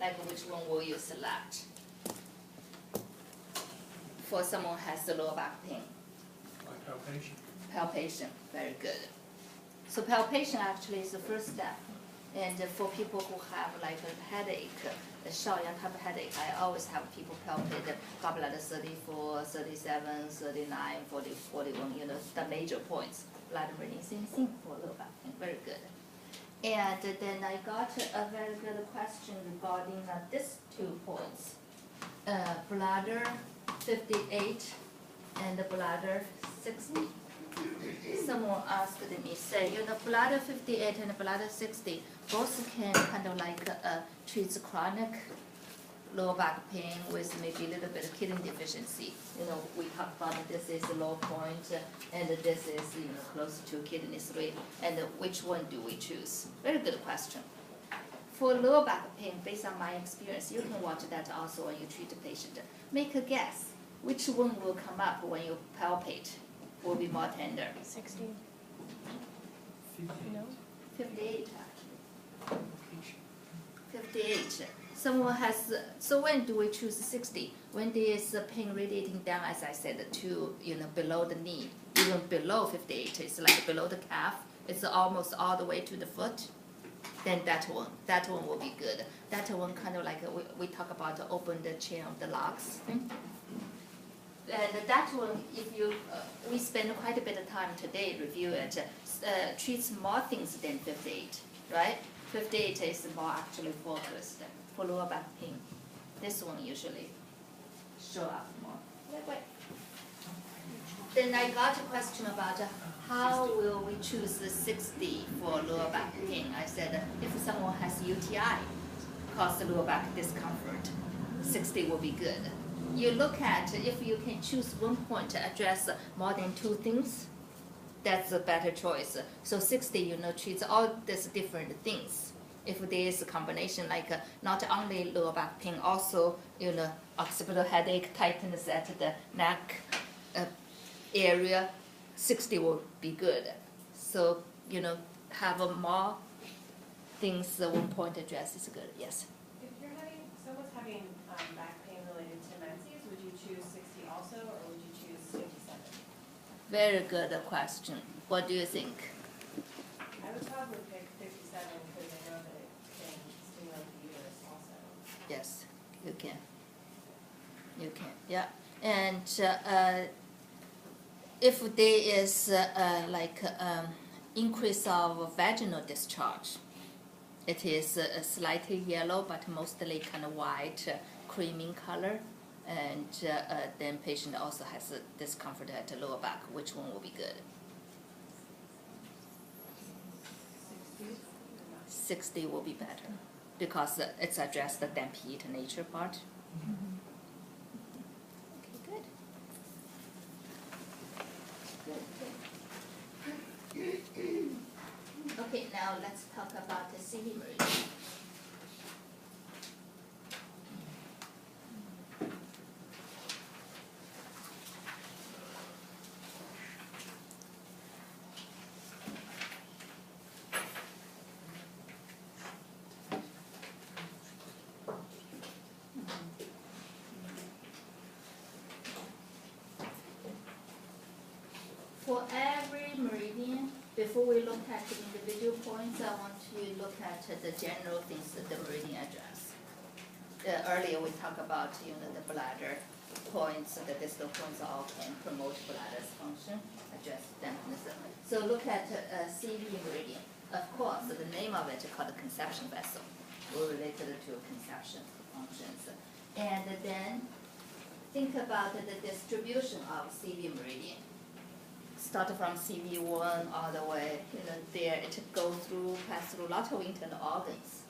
like which one will you select? For someone who has the lower back pain. Like palpation. Palpation, very good. So palpation actually is the first step. And for people who have like a headache, a Shaoyan type of headache, I always have people palpate the gallbladder 34, 37, 39, 40, 41, the major points. Blood meridian, same thing for lower back pain, very good. And then I got a very good question regarding these 2 points. Bladder 58 and bladder 60. Someone asked me, say, bladder 58 and bladder 60 both can kind of like treat chronic lower back pain with maybe a little bit of kidney deficiency. We talked about this is a low point and this is close to kidney 3, and which one do we choose? Very good question. For lower back pain, based on my experience, you can watch that also when you treat a patient. Make a guess. Which one will come up when you palpate? Will be more tender. 60. 58. No. 58 actually. 58. Someone has. So when do we choose 60? When there is pain radiating down, as I said, to below the knee, even below 58, it's like below the calf. It's almost all the way to the foot. Then that one will be good. That one kind of like we talk about open the chain of the locks thing. And that one, if you, we spend quite a bit of time today review it, treats more things than 58, right? 58 is more actually focused for lower back pain. This one usually show up more. Wait. Then I got a question about how will we choose the 60 for lower back pain? I said if someone has UTI, cause lower back discomfort, 60 will be good. You look at if you can choose one point to address more than 2 things, that's a better choice. So 60, treats all these different things. If there is a combination like not only lower back pain, also occipital headache, tightness at the neck area, 60 will be good. So have more things. One point address is good. Yes. If someone's having back pain related to menses, would you choose 60 also, or would you choose 57? Very good question. What do you think? I would probably pick 57 because I know that it can stimulate the uterus also. Yes, you can. You can, yeah. And if there is increase of vaginal discharge, it is slightly yellow, but mostly kind of white, creamy color. And then patient also has a discomfort at the lower back. Which one will be good? 60 will be better because it's addressed the damp heat nature part. Okay, good. Okay, now let's talk about the CV meridian. For every meridian, before we look at the individual points, I want to look at the general things that the meridian address. Earlier we talked about the bladder points, the distal points all can promote bladder's function, address dampness. So look at CV meridian. Of course, the name of it is called conception vessel. We're related to conception functions. And then think about the distribution of CV meridian. Start from CV1 all the way, there it goes through, pass through a lot of internal organs.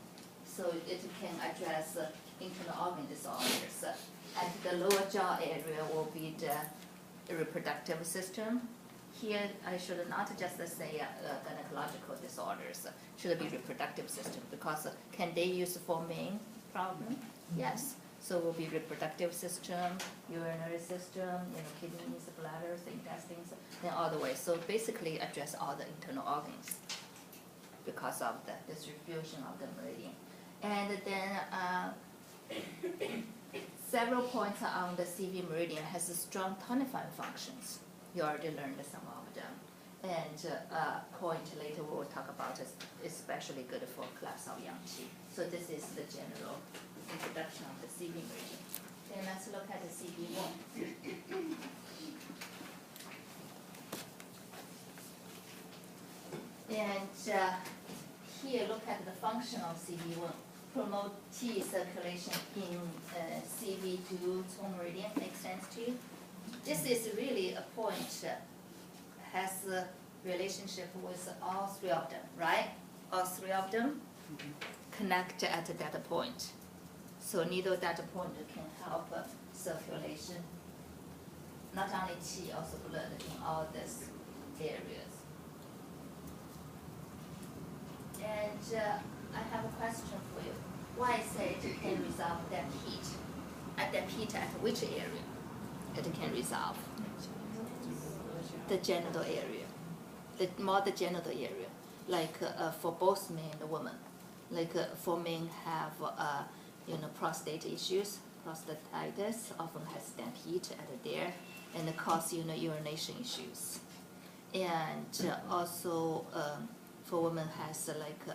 So it can address internal organ disorders. At the lower jaw area will be the reproductive system. Here I should not just say gynecological disorders, should be reproductive system because can they use for main problem? Yes. So it will be reproductive system, urinary system, kidneys, bladders, intestines, then all the way. So basically address all the internal organs because of the distribution of the meridian. And then Several points on the CV meridian has strong tonifying functions. You already learned some of them. And a point later we will talk about is especially good for class of young Qi. So this is the general introduction of the CV meridian. Then let's look at the CV1. And here, look at the function of CV1. Promote Qi circulation in CV2 tone meridian. Makes sense to you? This is really a point has a relationship with all three of them, right? All three of them connect at that point. So needle data point can help circulation, not only Qi, also blood in all these areas. And I have a question for you. Why say it can resolve that heat? At that heat, at which area it can resolve? The genital area. The genital area. Like for both men and women. Like for men have prostate issues, prostatitis often has that heat at there, and cause urination issues. And also for women has like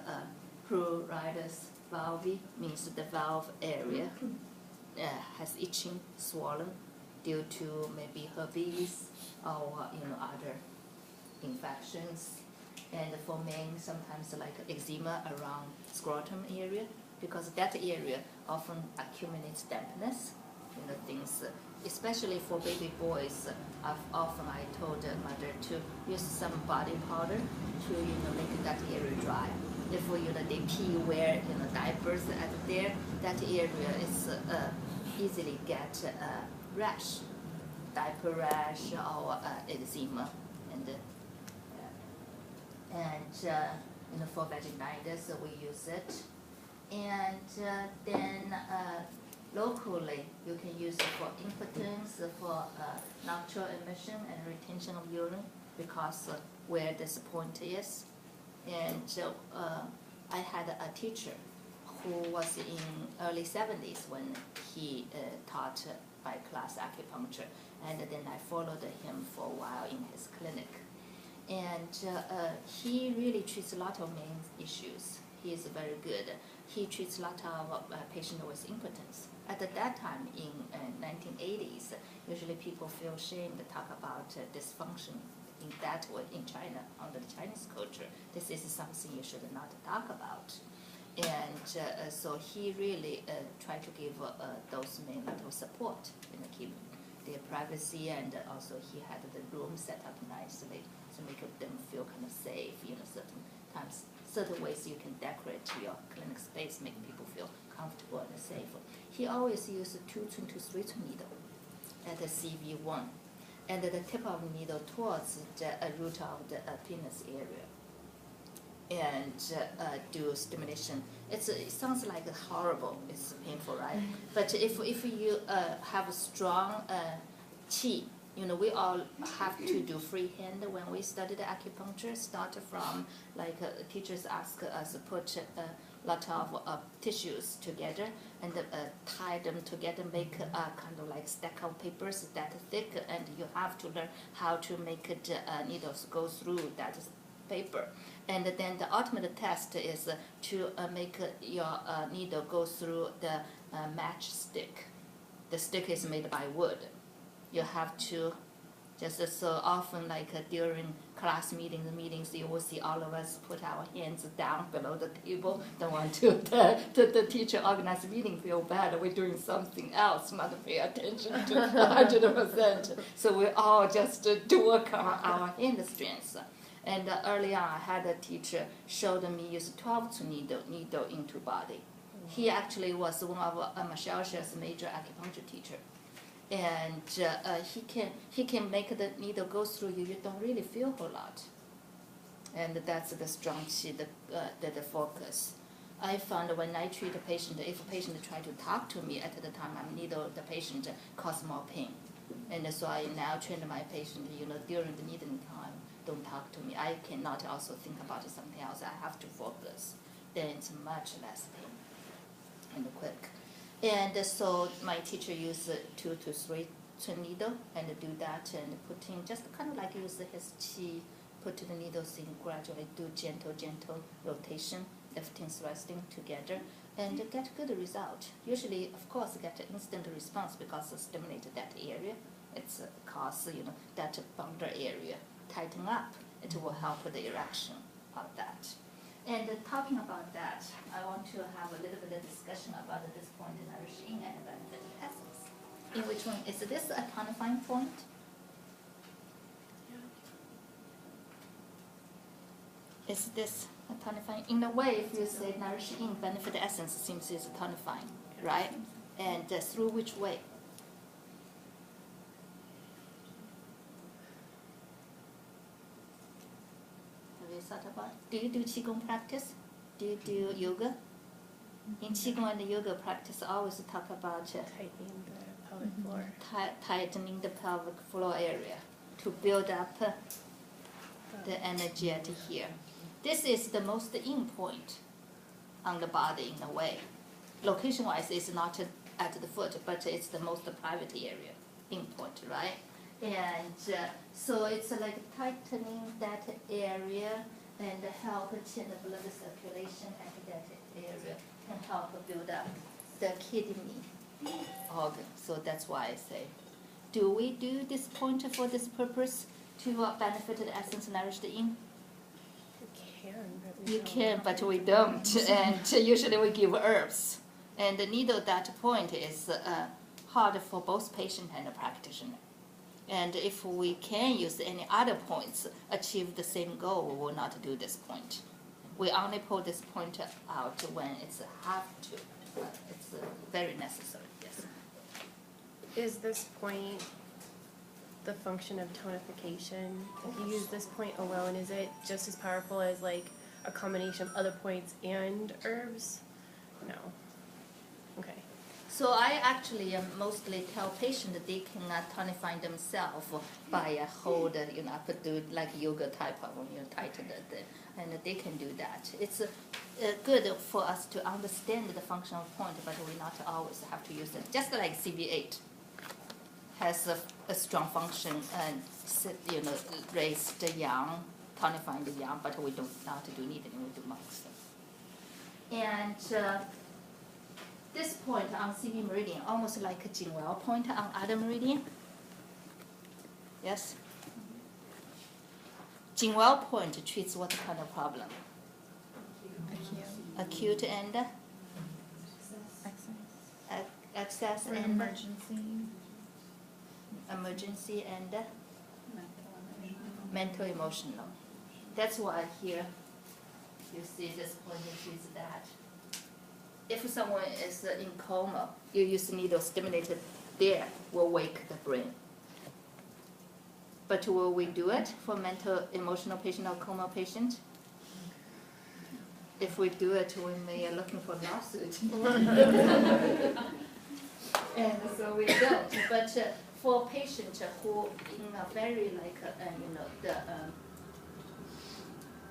pruritus valvi, means the valve area has itching, swollen due to maybe herpes or other infections. And for men, sometimes like eczema around scrotum area, because that area often accumulates dampness, things. Especially for baby boys, often I told the mother to use some body powder to make that area dry. Therefore, they pee, wear diapers at there, that area is easily get rash, diaper rash or eczema, and for vaginitis we use it, and then locally you can use it for impotence, for nocturnal emission and retention of urine, because where this point is. And I had a teacher who was in early 70s when he taught by class acupuncture, and then I followed him for a while in his clinic. And he really treats a lot of main issues. He is very good. He treats a lot of patients with impotence. At that time in 1980s, usually people feel ashamed to talk about dysfunction in that way in China, under the Chinese culture. This is something you should not talk about. And so he really tried to give those men a lot of support, keep their privacy, and also he had the room set up nicely to make them feel kind of safe. Certain ways you can decorate your clinic space, make people feel comfortable and safe. He always used 2-tone to 3-tone needle at the CV1, and the tip of the needle towards the root of the penis area, and do stimulation. It sounds like horrible. It's painful, right? But if you have a strong Qi, we all have to do freehand when we studied acupuncture. Start from teachers ask us to put a lot of tissues together and tie them together, make a kind of like stack of papers that thick, and you have to learn how to make it needles go through that paper. And then the ultimate test is to make your needle go through the matchstick. The stick is made by wood. You have to, just so often during class meetings, you will see all of us put our hands down below the table. Don't want the teacher organize meeting feel bad. We're doing something else, not pay attention to 100%. So we all just do work on our hand strengths. And early on, I had a teacher showed me use 12 needle into body. He actually was one of Michelle Sher's major acupuncture teacher. And he can make the needle go through you. You don't really feel a whole lot. And that's the strong Qi, the focus. I found when I treat a patient, if a patient try to talk to me at the time, the patient cause more pain. And so I now train my patient, during the needling time, don't talk to me. I cannot also think about something else. I have to focus. Then it's much less pain and quick. And so my teacher used 2 to 3 twin needle and do that and put in just kind of like use his chi, put the needles in gradually, do gentle rotation, lifting, thrusting together, and get good result. Usually, of course, get an instant response because it stimulated that area. It's cause that bundle area tighten up. It will help the erection of that. And talking about that, I want to have a little bit of discussion about this point in nourishing and benefit essence. In which one is this a tonifying point? Is this a tonifying? In a way, if you say nourishing benefit essence, seems it's tonifying, right? And through which way? Have you thought about it? Do you do Qigong practice? Do you do yoga? In Qigong and yoga practice, always talk about Tightening the pelvic floor. tightening the pelvic floor area to build up the energy at here. This is the most in point on the body in a way. Location-wise, it's not at the foot, but it's the most private area, in point, right? And so it's like tightening that area and help change the blood circulation at that area and help build up the kidney organ. So that's why I say, do we do this point for this purpose to benefit the essence nourished in? You can, but we don't. And usually we give herbs. And the needle that point is hard for both patient and the practitioner. And if we can use any other points, achieve the same goal, we will not do this point. We only pull this point out when it's have to. It's very necessary, yes. Is this point the function of tonification? If you use this point alone, is it just as powerful as like a combination of other points and herbs? No. Okay. So I actually mostly tell patients that they can tonify themselves by hold, do like yoga type of, tighten and they can do that. It's good for us to understand the functional point, but we not always have to use it. Just like CV8 has a strong function and raise the yang, tonifying the yang, but we don't not do needling, we do monks. And this point on CV meridian, almost like a Jin April point on other meridian. Yes? Jin April point treats what kind of problem? Acute and excess and emergency and mental emotional. That's why here you see this point treats that. If someone is in coma, you use needle stimulated there, will wake the brain. But will we do it for mental emotional patient or coma patient? If we do it, we may be looking for lawsuit. And so we don't. But for patients who in a very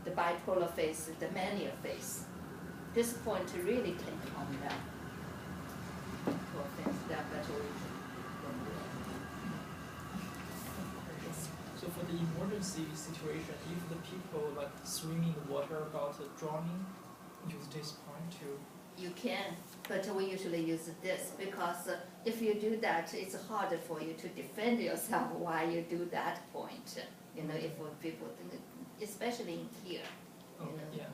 the bipolar phase, the mania phase, this point really can calm down. For things that we don't do. Yes. So for the emergency situation, if the people like swimming in the water about drowning, use this point to. You can, but we usually use this because if you do that, it's harder for you to defend yourself while you do that point. If people, especially in here. Okay, yeah.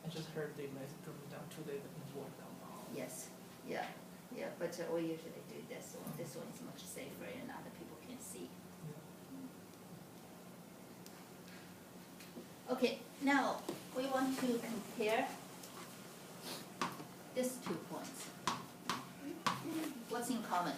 I just heard they let it drop down to the water compound. Yes, yeah, but we usually do this one. This one is much safer and other people can see. Okay, now we want to compare these 2 points. What's in common?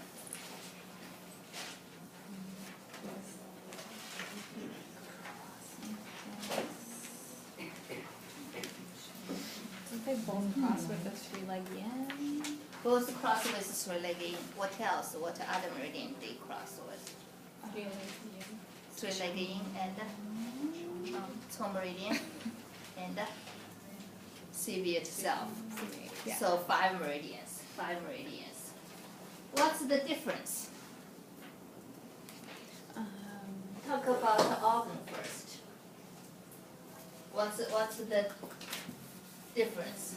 They both cross with the 3-leg yin. Both cross with 3-leg yin. What else? What other meridian they cross with? 3-leg yin. 3-leg yin and Tong meridian and CV itself. Yeah. So 5 meridians. 5 meridians. What's the difference? Talk about the organ first. What's the difference?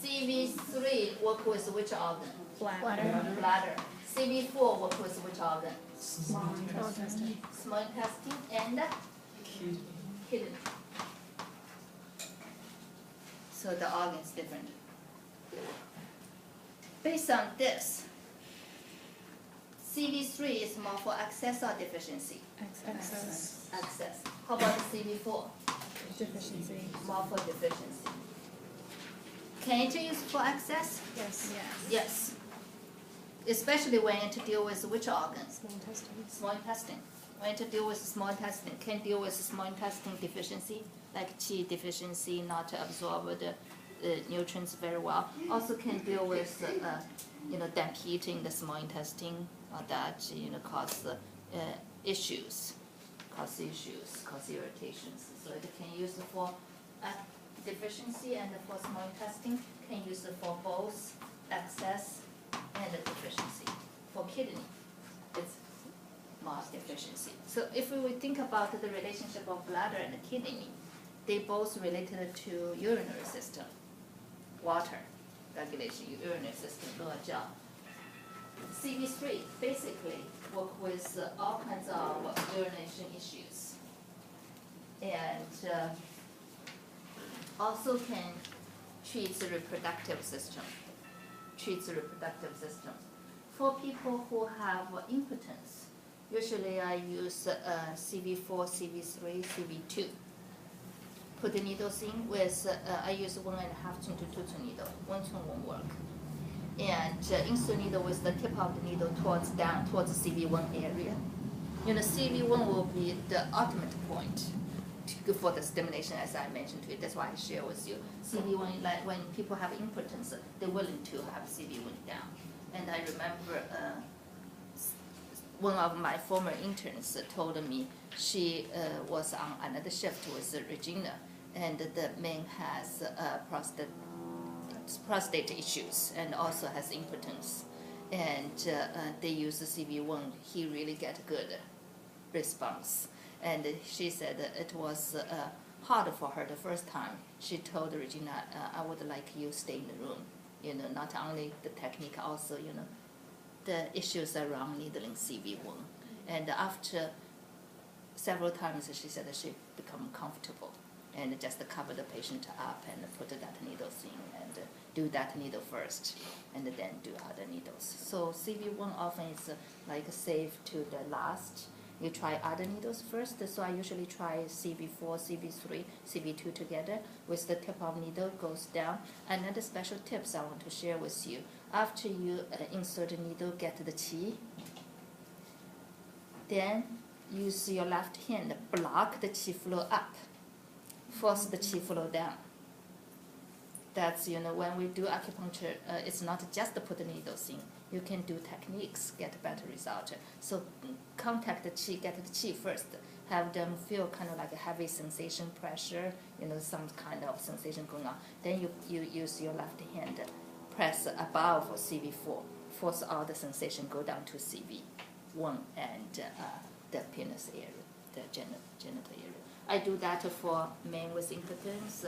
CV3 work with which organ? Bladder. Bladder. CV4 work with which organ? Small intestine. Small intestine and Kidney. kidney. So the organ is different. Based on this, CV3 is more for access or deficiency? Excess. Access. How about CV4? Deficiency. More for deficiency. Can it use for access? Yes. Yes. Especially when you deal with which organs? Small intestine. Small intestine. When you deal with small intestine, can deal with small intestine deficiency, like Qi deficiency, not absorb the nutrients very well. Also can deal with, damp heat in the small intestine, that cause issues, cause irritations. So it can use for deficiency and for small intestine. Can use for both excess and deficiency. For kidney, it's more deficiency. So if we would think about the relationship of bladder and kidney, they both related to urinary system, water regulation, urinary system, CV3 basically work with all kinds of urination issues, and also can treat the reproductive system. For people who have impotence, usually I use CV4, CV3, CV2. Put the needles in with, I use 1.5 to 2 needle. 1 won't work. And insert needle with the tip of the needle towards the CV1 area. CV1 will be the ultimate point for the stimulation, as I mentioned to you. That's why I share with you. CV1, like when people have impotence, they're willing to have CV1 down. And I remember one of my former interns told me she was on another shift with Regina, and the man has prostate issues and also has impotence. And they use the CV1, he really get good response. And she said it was hard for her the first time. She told Regina, I would like you stay in the room. Not only the technique, also, the issues around needling CV1. And after several times, she said she become comfortable and just cover the patient up and put that needle in and do that needle first and then do other needles. So CV1 often is like safe to the last. You try other needles first. So I usually try CV4, CV3, CV2 together with the tip of needle goes down. Another special tips I want to share with you. After you insert the needle, get the qi, then use your left hand, block the qi flow up, force the qi flow down. That's, when we do acupuncture, it's not just to put the needles in. You can do techniques, get better result. So contact the qi, get the qi first. Have them feel kind of like a heavy sensation, pressure, some kind of sensation going on. Then you use your left hand, press above CV4, force all the sensation go down to CV1 and the penis area, the genital area. I do that for men with impotence.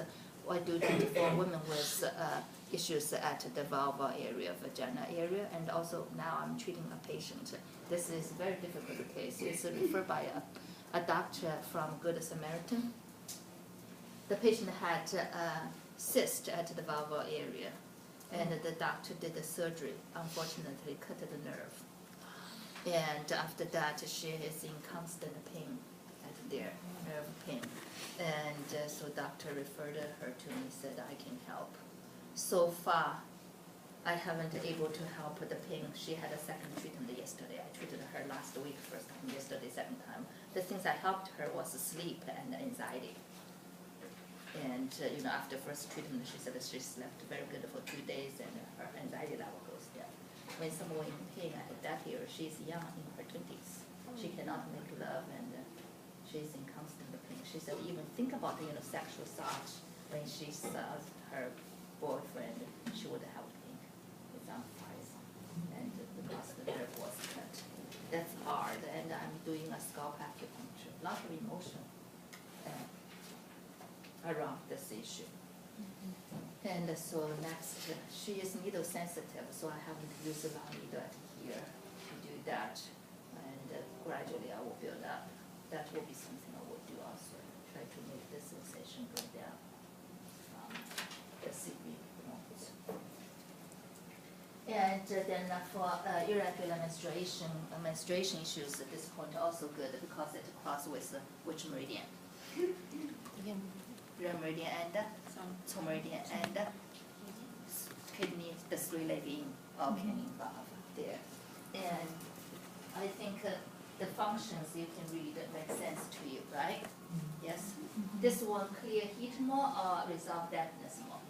I do that for women with issues at the vulva area, vagina area, and also now I'm treating a patient. This is a very difficult case. It's referred by a doctor from Good Samaritan. The patient had a cyst at the vulva area, and the doctor did the surgery, unfortunately cut the nerve. And after that, she is in constant pain at their nerve pain. And so doctor referred her to me, said I can help. So far, I haven't able to help the pain. She had a second treatment yesterday. I treated her last week, first time, yesterday, second time. The things I helped her was sleep and anxiety. And after first treatment, she said that she slept very good for 2 days and her anxiety level goes down. When someone in pain at that year, she's young, in her 20s. She cannot make love and she's in constant pain. She said even think about sexual thoughts when she saw her boyfriend. she would have pain. It's on fire, and because the nerve was cut. That's hard, and I'm doing a scalp acupuncture. A lot of emotion around this issue. And so next, she is needle sensitive, so I haven't used a long needle here to do that. And gradually I will build up. That will be something I will do also. Try to make the sensation go down from the CV points. And then for irregular menstruation issues at this point also good because it crosses with which meridian? Again, Rear meridian and toe meridian and kidney, the three leg in, all can involve there. And I think the functions you can read make sense to you, right? Yes? This will clear heat more or resolve dampness more?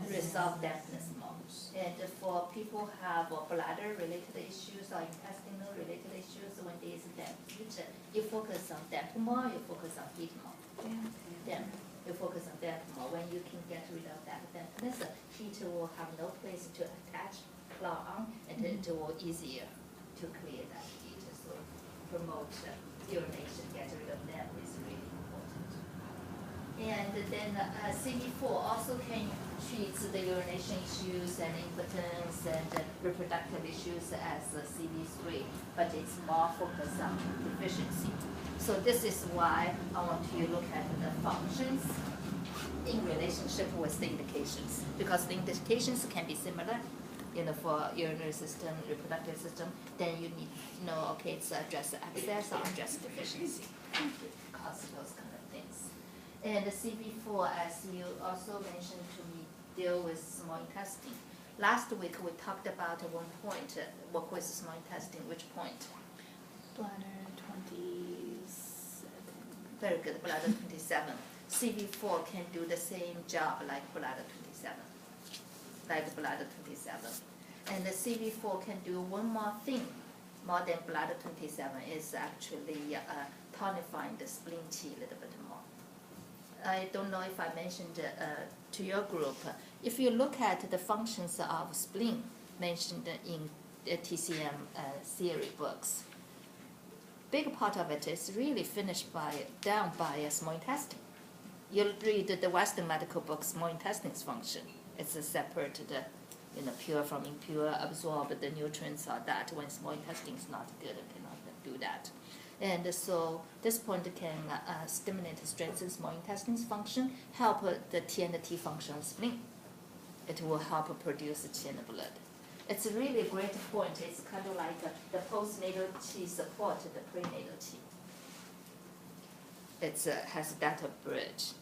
Resolve dampness more. And for people who have bladder related issues or intestinal related issues, when there is damp heat, you focus on damp more, you focus on heat more. Damp. You focus on damp more. When you can get rid of that dampness, heat will have no place to attach, claw on, and it will easier to clear that heat. So promote urination, get rid of damp is really important. And then CV4 also can treat the urination issues and impotence and reproductive issues as CV3, but it's more focused on deficiency. So this is why I want you to look at the functions in relationship with the indications, because the indications can be similar, for urinary system, reproductive system. Then you need to know, okay, it's address excess or address deficiency, because those kind of things. And the CV4, as you also mentioned to me, deal with small intestine. Last week we talked about at one point, work with small intestine. Which point? Bladder 27. Very good, bladder 27. CV4 can do the same job like bladder 27. Like bladder 27. And the CV4 can do one more thing, more than bladder 27, is actually tonifying the spleen qi a little bit more. I don't know if I mentioned to your group, if you look at the functions of spleen mentioned in the TCM theory books, big part of it is really finished down by a small intestine. You'll read the Western medical books, small intestine's function. It's a separate, pure from impure, absorb the nutrients or that. When small intestine is not good, it cannot do that. And so this point can stimulate, strengthen small intestine's function, help the T and the T function of spleen. It will help produce Qi in the blood. It's really a great point. It's kind of like the postnatal Qi support the prenatal Qi. It has that bridge.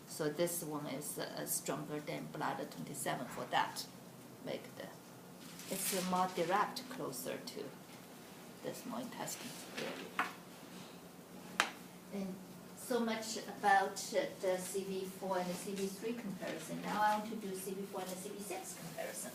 So this one is stronger than bladder 27 for that. It's more direct, closer to the small intestine area. And so much about the CV4 and the CV3 comparison. Now I want to do CV4 and the CV6 comparison.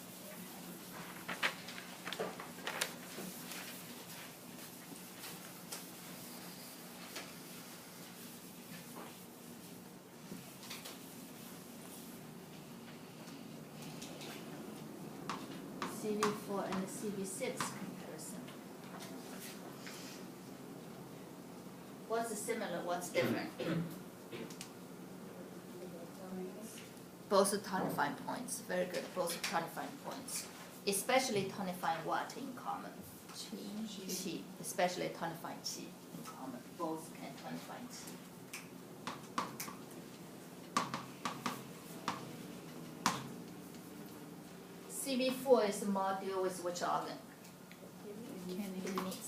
CV4 and the CV6 comparison. What's similar, what's different? Both tonifying points, very good, both tonifying points. Especially tonifying what in common? Qi, especially tonifying qi in common. Both can tonify qi. CV4 is more deal with which organ?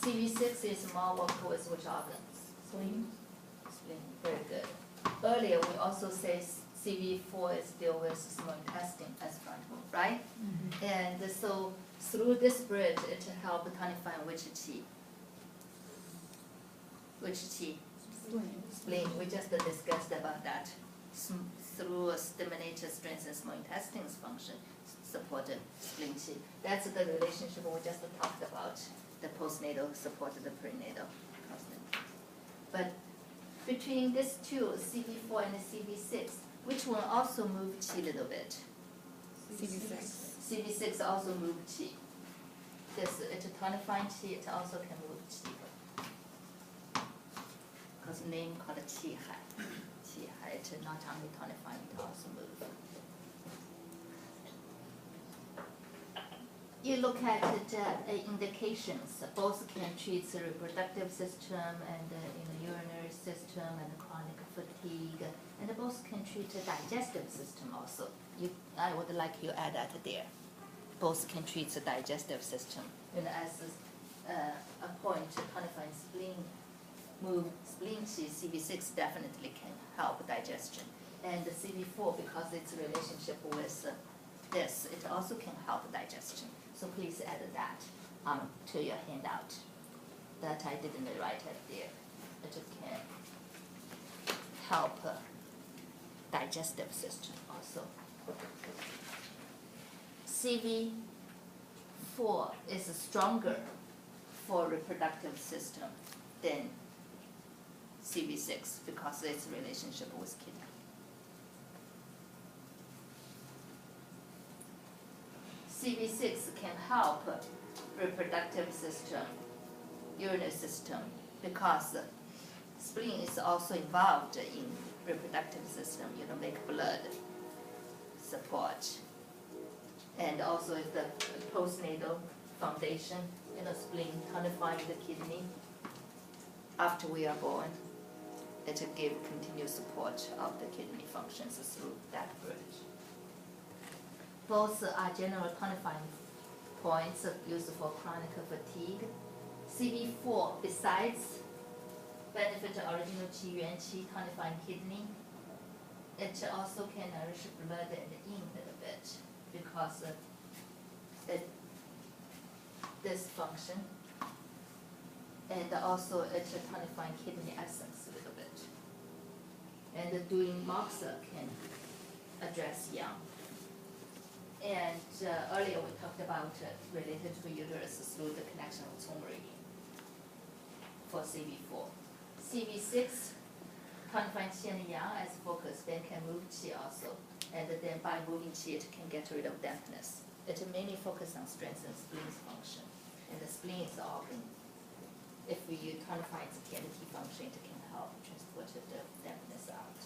CV6 is more work with which organ? Spleen. Spleen, very good. Earlier we also say CV4 is deal with small intestine as frontal, right? Mm-hmm. And so through this bridge it helps tonify which qi? Which qi? Spleen. Spleen. We just discussed about that. Through stimulated strengthen small intestine's function, supported spleen qi. That's the relationship we just talked about. The postnatal supported the prenatal. But between these two, CV4 and the CV6, which one also move qi a little bit? CV6. CV6 also move qi. This, it's tonifying qi, it also can move qi. Because name called qi hai. Qi hai, it's not only tonifying, it also move. You look at the indications, both can treat the reproductive system and urinary system and chronic fatigue, and both can treat the digestive system also. I would like you add that there. Both can treat the digestive system. As a point, tonifying spleen, move spleen qi, CV6 definitely can help digestion. And the CV4, because its relationship with this, it also can help digestion. So please add that to your handout. That I didn't write it there. It can help digestive system also. CV4 is stronger for reproductive system than CV6 because its relationship with kidney. CV6 can help reproductive system, urinary system, because spleen is also involved in reproductive system, make blood support. And also the postnatal foundation, spleen tonifying the kidney after we are born. It will give continuous support of the kidney functions through that bridge. Both are general tonifying points used for chronic fatigue. CV4, besides benefit original qi, yuan qi, tonifying kidney, it also can nourish blood and yin a little bit because this function, and also it's tonifying kidney essence a little bit. And doing moxa can address yang. And earlier we talked about related to uterus through the connection of Cong meridian for CV4. CV6, tonifying qi and yang as focus, then can move qi also. And then by moving qi, it can get rid of dampness. It mainly focuses on strengthening spleen's function. And the spleen is the organ. If you tonify its cavity function, it can help transport the dampness out.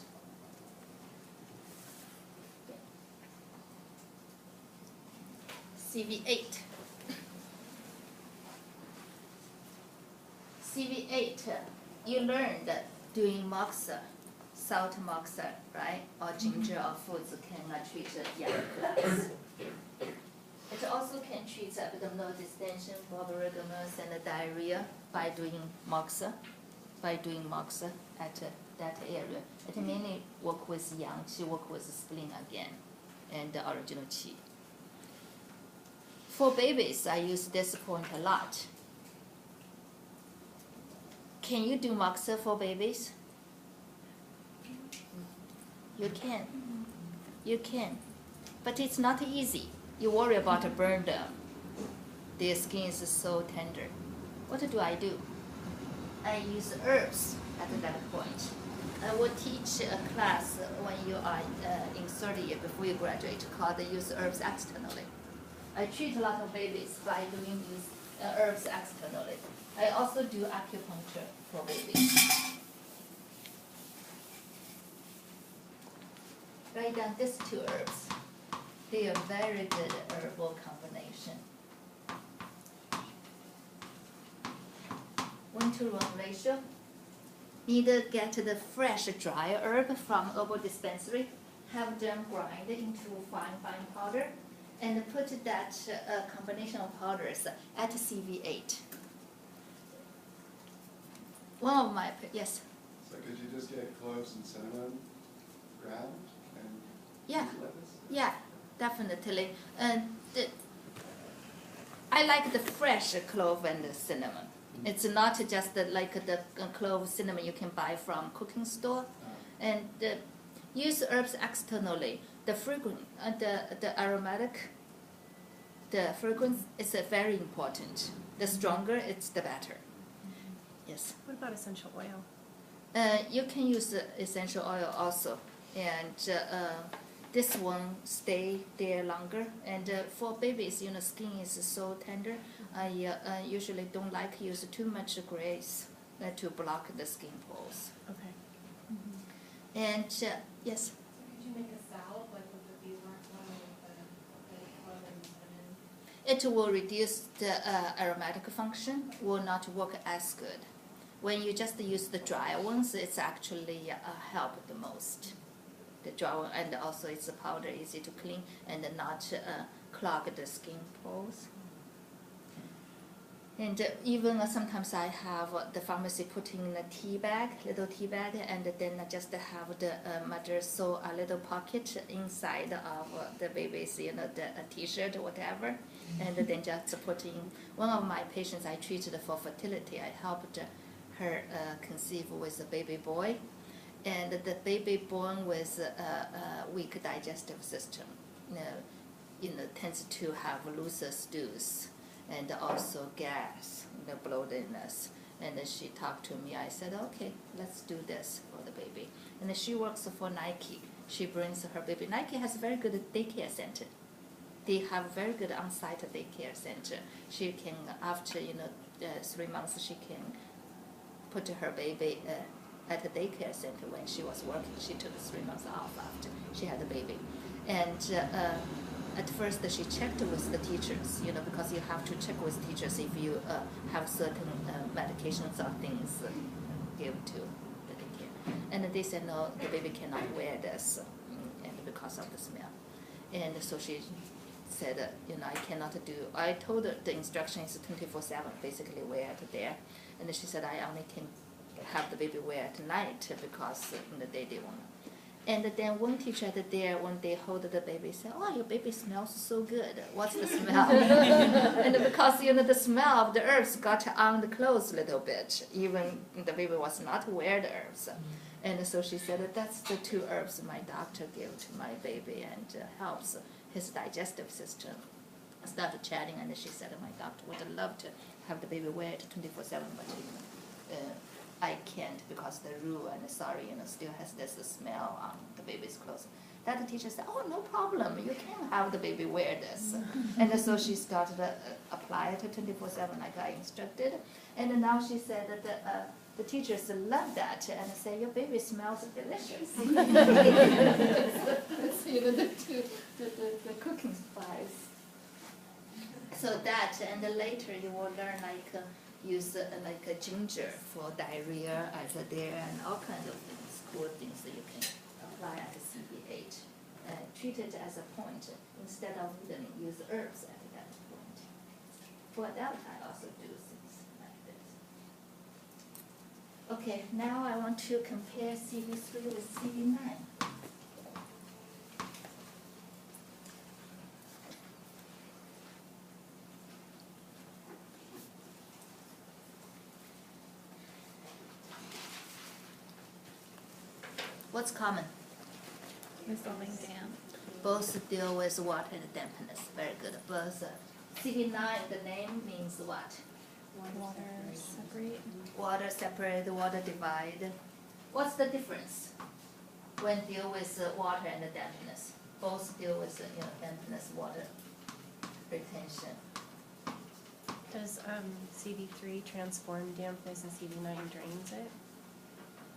CV8. CV8, you learned doing moxa, salt moxa, right? Or ginger or foods can treat yang class. It also can treat abdominal distension, bulburidomas, and diarrhea by doing moxa, at that area. It mainly work with yang qi, work with spleen again, and the original qi. For babies, I use this point a lot. Can you do moxa for babies? You can, but it's not easy. You worry about a burn them. Their skin is so tender. What do? I use herbs at that point. I will teach a class when you are in third year before you graduate called use herbs externally. I treat a lot of babies by doing use herbs externally. I also do acupuncture for babies. Write down these two herbs. They are very good herbal combination. 1:1 ratio. Need to get the fresh dry herb from herbal dispensary, have them grind into fine powder, and put that combination of powders at CV8. One of my, yes? So could you just get cloves and cinnamon ground and Yeah. use it like this? Yeah, definitely. And I like the fresh clove and the cinnamon. It's not just like the clove cinnamon you can buy from cooking store. And use herbs externally. The fragrance, the aromatic, the fragrance is very important. The stronger it's the better. Yes. What about essential oil? You can use essential oil also, and this one stay there longer. And for babies, skin is so tender. I usually don't like use too much grease to block the skin pores. Okay. And yes. Could you make a salve, like with the beeswax oil, with the oil and cinnamon? It will reduce the aromatic function, will not work as good. When you just use the dry ones, it's actually help the most. The dry one, and also it's a powder, easy to clean and not clog the skin pores. And even sometimes I have the pharmacy put in a tea bag, little tea bag, and then I just have the mother sew a little pocket inside of the baby's, the t-shirt or whatever, and then just put in. One of my patients I treated for fertility, I helped her conceive with a baby boy, and the baby born with a weak digestive system, tends to have looser stools and also gas, bloatedness. And she talked to me. I said, okay, let's do this for the baby. And she works for Nike. She brings her baby. Nike has a very good daycare center. They have very good on-site daycare center. She can, after 3 months, she can put her baby at the daycare center. When she was working, she took 3 months off after she had the baby. And at first she checked with the teachers, because you have to check with teachers if you have certain medications or things give to the daycare. And they said, no, the baby cannot wear this, and because of the smell. And so she said, I cannot do, I told her the instruction is 24/7, basically wear it there. And she said, I only can have the baby wear at night because in the day they won't. And then one teacher there, when they hold the baby, said, oh, your baby smells so good. What's the smell? And because, the smell of the herbs got on the clothes a little bit, even the baby was not wear the herbs. And so she said, that's the 2 herbs my doctor gave to my baby and helps his digestive system. I started chatting, and she said, my doctor would love to have the baby wear it 24/7, but I can't because the rule, and sorry, still has this smell on the baby's clothes. That teacher said, oh, no problem, you can have the baby wear this. And so she started to apply it 24/7 like I instructed. And now she said that the teachers love that and say, your baby smells delicious. It's, the cooking spice. So that, and then later you will learn use ginger for diarrhea there, and all kinds of things, cool things that you can apply at CBH. Treat it as a point instead of needling, use herbs at that point. For that, I also do things like this. Okay, now I want to compare CV3 with CV9. What's common? Resolving damp. Both deal with water and dampness. Very good. Both. CV9, the name means what? Water separate. Water separate, water divide. What's the difference when deal with water and dampness? Both deal with dampness, water retention. Does CV3 transform dampness and CV9 drains it?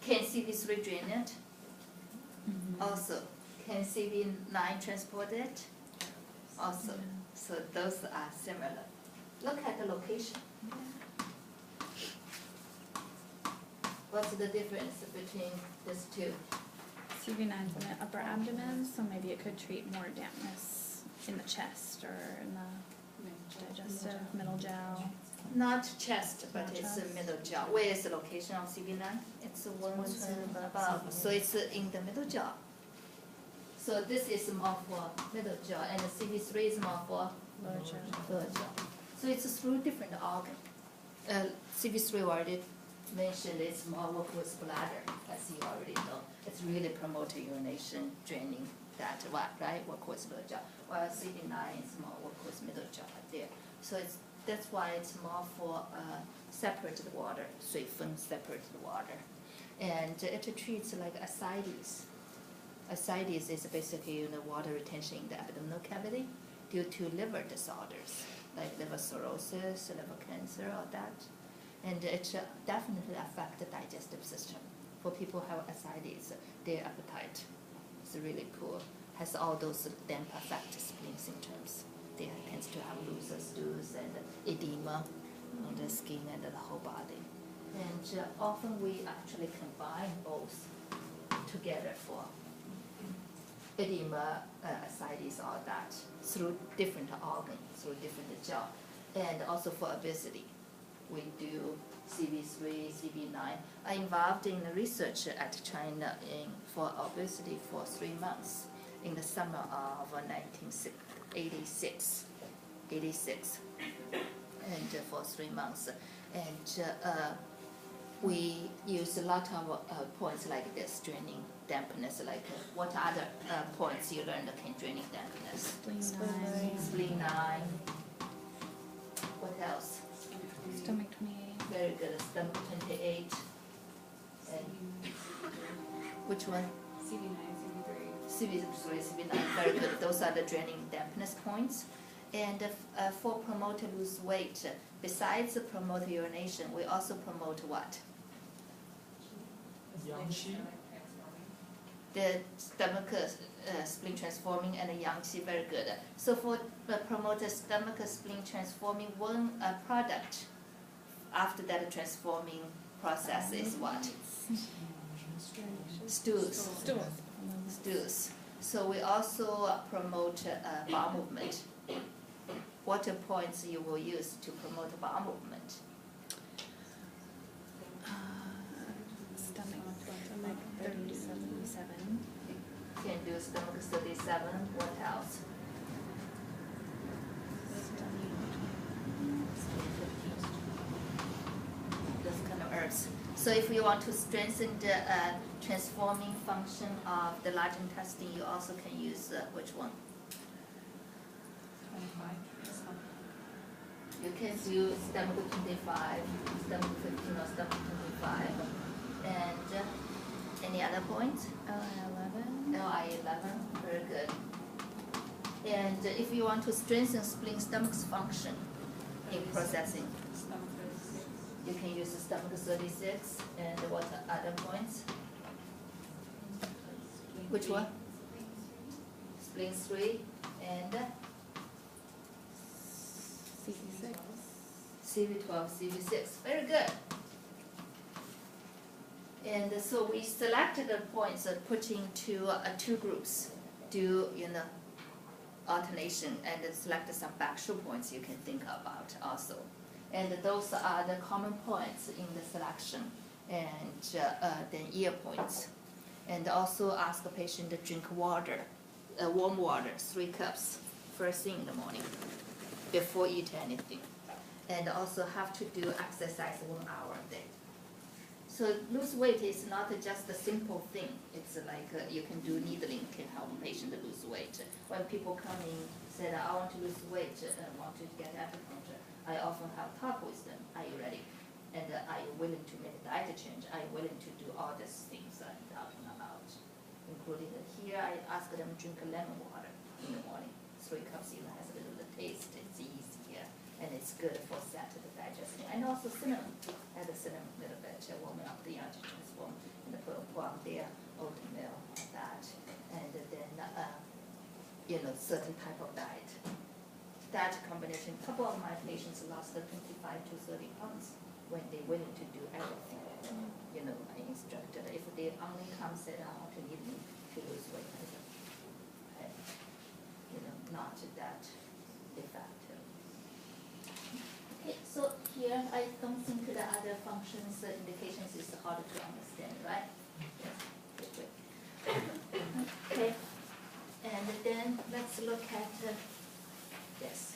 Can CV3 drain it? Also, can CV9 transport it? Also, so those are similar. Look at the location. What's the difference between these two? CV9's in the upper abdomen, so maybe it could treat more dampness in the chest or in the digestive middle jiao. Not chest, but Not it's chest. middle jaw. Where is the location of CV9? It's one turn above, so it's in the middle jaw. So this is more for middle jaw, and the CV3 is more for Lower jiao. lower jaw. So it's through different organ. CV3 already mentioned it's more work with bladder, as you already know. It's really promoting urination, draining that, right? Work with lower jaw. While CV9 is more work with middle jaw there. So that's why it's more for separated water, 水分 separated water. And it treats like ascites. Ascites is basically water retention in the abdominal cavity due to liver disorders like liver cirrhosis, liver cancer, all that. And it definitely affects the digestive system. For people who have ascites, their appetite is really poor. Has all those damp affect spleen symptoms. They tend to have loose stools and edema on the skin and the whole body. And often we actually combine both together for edema, ascites, all that, through different organs, through different job. And also for obesity, we do CV3, CV9. I involved in the research at China for obesity for 3 months in the summer of 1986, and for 3 months. And we use a lot of points like this, draining dampness, like what other points you learned can draining dampness? Spleen 9. What else? Stomach 28. Very good, stomach 28. And which one? CV3, CV9, very good. Those are the draining dampness points. And for promote to lose weight, besides promote urination, we also promote what? Yang qi. The stomach spleen transforming and the yang qi, very good. So for promote stomach spleen transforming, one product after that transforming process is what? Stools. Stools. So we also promote bowel movement. What points you will use to promote bowel movement? Stomach 37. You can do stomach 37. What else? Those kind of herbs. So if you want to strengthen the transforming function of the large intestine, you also can use which one? You can do stomach 25, stomach 15, or stomach 25. And any other points? LI11. LI11, very good. And if you want to strengthen spleen stomach's function in processing, you can use the stomach 36. And what other points? Which one? Spleen 3 and CV6. CV12, CV6. Very good. And so we selected the points put into 2 groups. Do alternation and select some backshore points you can think about also. And those are the common points in the selection. And then ear points. And also ask the patient to drink water, warm water, 3 cups, first thing in the morning, before eat anything. And also have to do exercise 1 hour a day. So lose weight is not just a simple thing. It's like you can do needling can help a patient lose weight. When people come in say that I want to lose weight and want to get acupuncture, I often have talk with them. Are you ready? And are you willing to make a diet change? Are you willing to do all these things I'm talking about? Including here, I ask them to drink lemon water in the morning. 3 cups even has a little taste. It's easy, and it's good for set the digestion. And also cinnamon. Add the cinnamon a little bit, warming up the energy transform, and put on their oatmeal, that, and then certain type of diet. That combination. A couple of my patients lost 25 to 30 pounds when they're willing to do everything. I instructed if they only come say I want to need me to lose weight, I said, okay, not that effective. Okay, so here I don't think the other functions indications is hard to understand, right? Yes. Okay, and then let's look at this.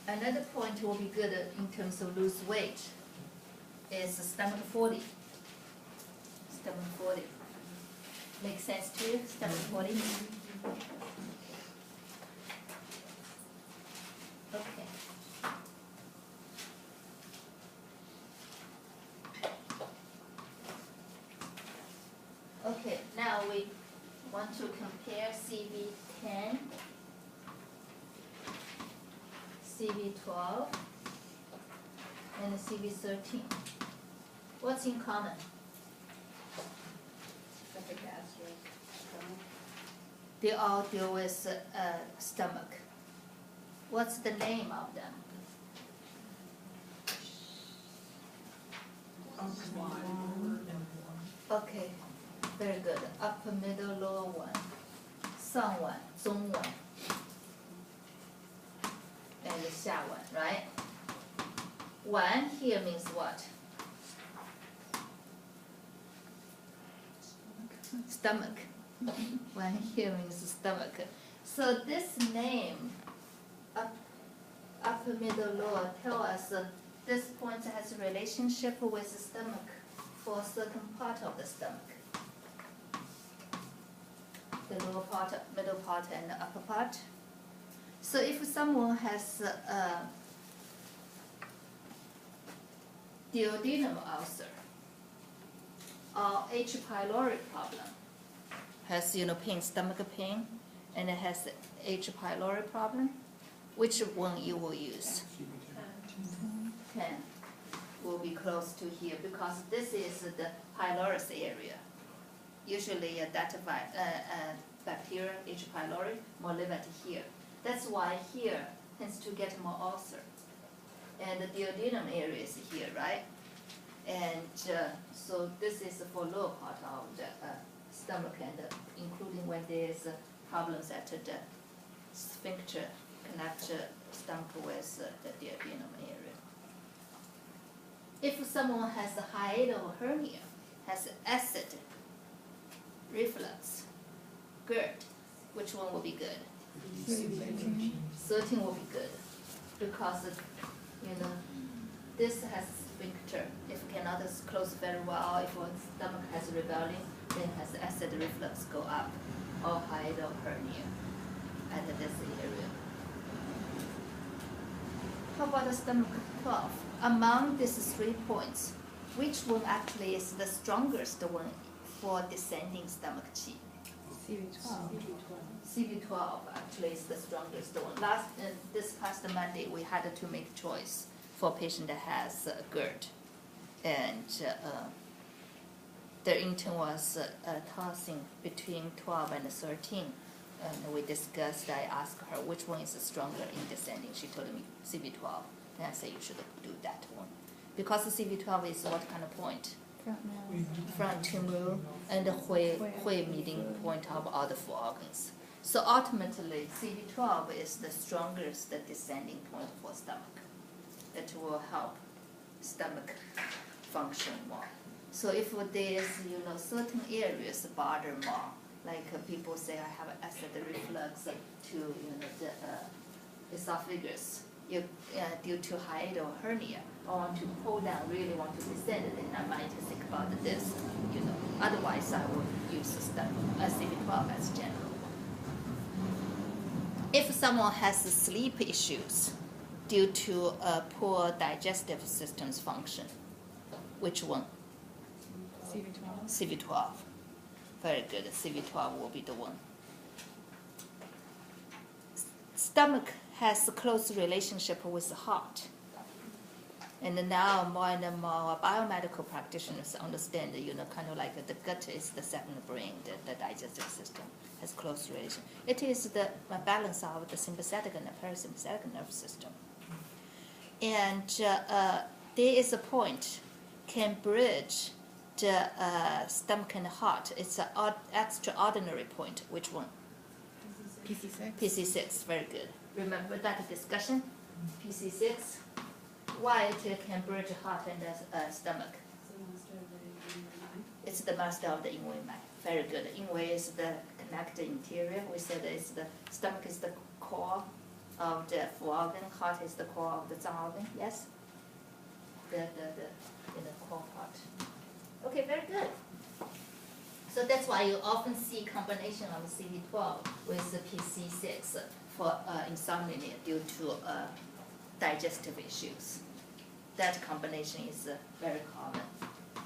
Another point will be good in terms of lose weight. is stomach 40. Stomach 40. Make sense to you? Stomach 40? Okay. Okay, now we want to compare CV10, CV12, and CV13. What's in common? They all deal with stomach. What's the name of them? Okay, very good. Upper, middle, lower one. 上脘、中脘 and 下脘, right? 脘 here means what? Stomach. 1 here means stomach. So this name, upper, middle, lower, tell us this point has a relationship with the stomach for a certain part of the stomach. The lower part, middle part, and the upper part. So if someone has duodenum ulcer or H. pylori problem, has pain, stomach pain, and it has H. pylori problem, which one you will use? 10 will be close to here because this is the pylorus area. Usually that bacteria, H. pylori, more live at here. That's why here tends to get more ulcer. And the duodenum area is here, right? And so this is for lower part of the stomach, and including when there's problems at the sphincter connect stomach with the duodenum area. If someone has a hiatal hernia, has acid reflux, GERD, which one will be good? 13 will be good because this has sphincter. If it cannot close very well, if one stomach has rebellion, then has acid reflux go up, or hiatal hernia at this area. How about the stomach 12? Among these 3 points, which one actually is the strongest one for descending stomach qi? CV12 actually is the strongest one. This past Monday, we had to make choice for a patient that has GERD. And the intern was tossing between 12 and 13. And we discussed, I asked her which one is stronger in descending. She told me CV12. And I said you should do that one. Because CV12 is what kind of point? Front tumor and the Hui meeting point of all the 4 organs. So ultimately, CV12 is the strongest descending point for stomach. That will help stomach function more. So if there's certain areas bother more, like people say I have acid reflux to the esophagus due to hiatal hernia, I want to pull down, really want to descend, then I might think about this. Otherwise I would use CV12 as general. If someone has sleep issues due to poor digestive system's function, which one? CV12. CV12. Very good. CV12 will be the one. Stomach has a close relationship with the heart. And now more and more biomedical practitioners understand, kind of like the gut is the second brain, the digestive system has close relation. It is the balance of the sympathetic and the parasympathetic nervous system. And there is a point can bridge the stomach and heart. It's an extraordinary point. Which one? PC6. PC6, very good. Remember that discussion? PC6. Why it can bridge heart and stomach? It's the master of the Yingwei Mai. Very good. Yingwei is the connected interior. We said it's the stomach is the core of the 4 organ. Heart is the core of the 脏 organ. Yes. core part. Okay, very good. So that's why you often see combination of CD12 with the PC6 for insomnia due to digestive issues. That combination is very common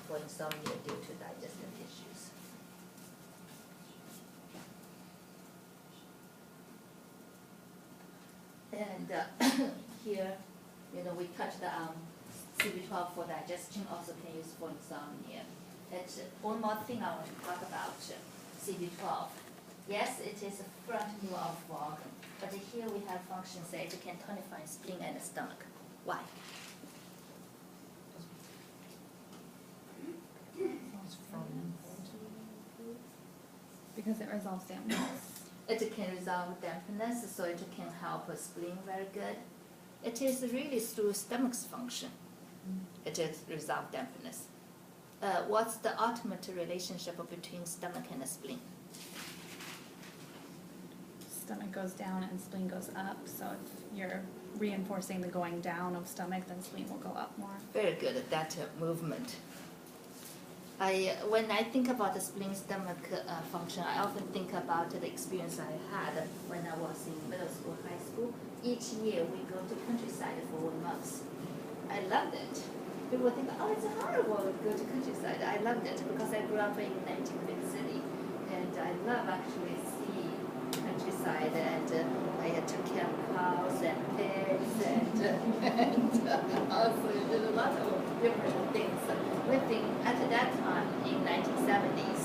for insomnia due to digestive issues. And here, we touched on CB12 for digestion, also can use for insomnia. And one more thing I want to talk about CB12. Yes, it is a front new of organ, but here we have functions that it can tonify spleen and stomach. Why? Because it resolves dampness. It can resolve dampness, so it can help a spleen very good. It is really through stomach's function. It is resolve dampness. What's the ultimate relationship between stomach and the spleen? Stomach goes down and spleen goes up, so if you're reinforcing the going down of stomach, then spleen will go up more. Very good at that movement. When I think about the spleen-stomach function, I often think about the experience I had when I was in middle school, high school. Each year we go to countryside for 1 month. I loved it. People think, oh, it's horrible to go to countryside. I loved it because I grew up in 19th big city, and I love actually see countryside, and I took care of cows and pigs, and also did a lot of different things. At that time, in 1970s,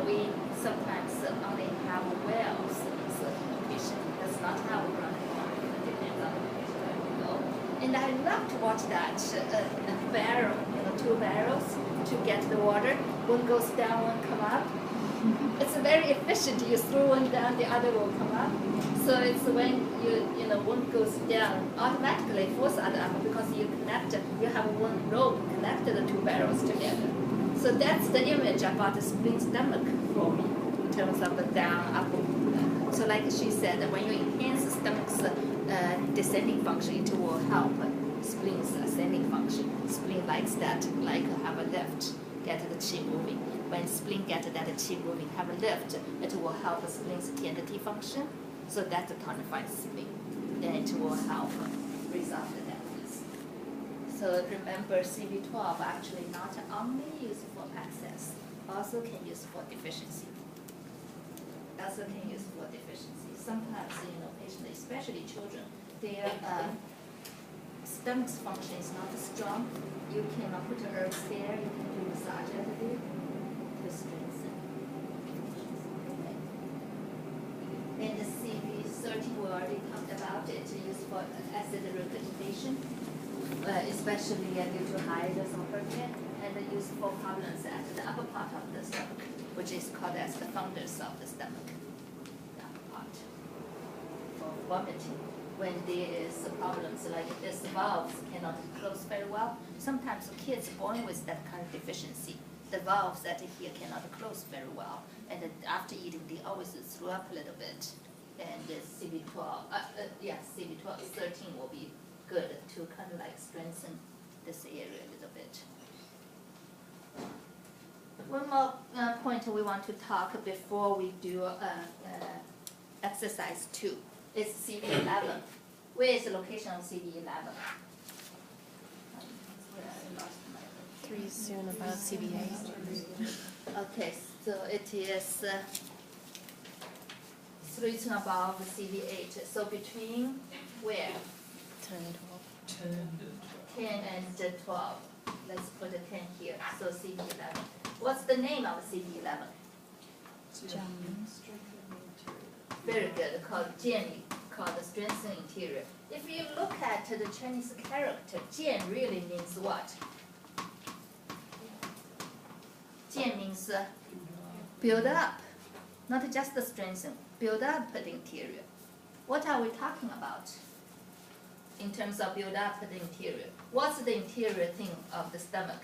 we sometimes only have wells. So location does not have running water. It depends on the location where we go. And I love to watch that barrel, 2 barrels to get the water. One goes down, one come up. It's very efficient. You throw one down, the other will come up. So it's when one goes down, automatically force the other up because you have one rope connect the 2 barrels together. So that's the image about the spleen stomach for me in terms of the down, up. So like she said, when you enhance the stomach's descending function, it will help spleen's ascending function. Spleen likes that, like have a lift, get the qi moving. When spleen get that qi moving, have a lift, it will help the spleen's TNT function. So that's a tonified spleen. Then it will help resolve the dampness. So remember, CB12 actually not only used for access, also can use for deficiency. Sometimes, patients, especially children, their stomach's function is not strong. You can put herbs there. You can do massage to strengthen. And the CB13 we already talked about it. Used for acid regurgitation, especially due to high dose of protein, and used for problems at the upper part of the stomach, which is called as the fundus of the stomach, the upper part. For vomiting, when there is problems like this, valves cannot close very well. Sometimes kids born with that kind of deficiency, the valves that here cannot close very well, and after eating they always throw up a little bit. And CB12, 13 will be good to kind of like strengthen this area a little bit. One more point we want to talk before we do exercise 2 is CB11. Where is the location of CB11? 3 soon above CB8. Okay, so it is 3 soon above CB8. So between where? 10 and 12. 10 and 12. Let's put a 10 here. So CB11. What's the name of CB11? Very good. Called Jin, called the strengthening interior. If you look at the Chinese character, Jin really means what? Jin means build up, not just the strengthen. Build up the interior. What are we talking about in terms of build up the interior? What's the interior thing of the stomach?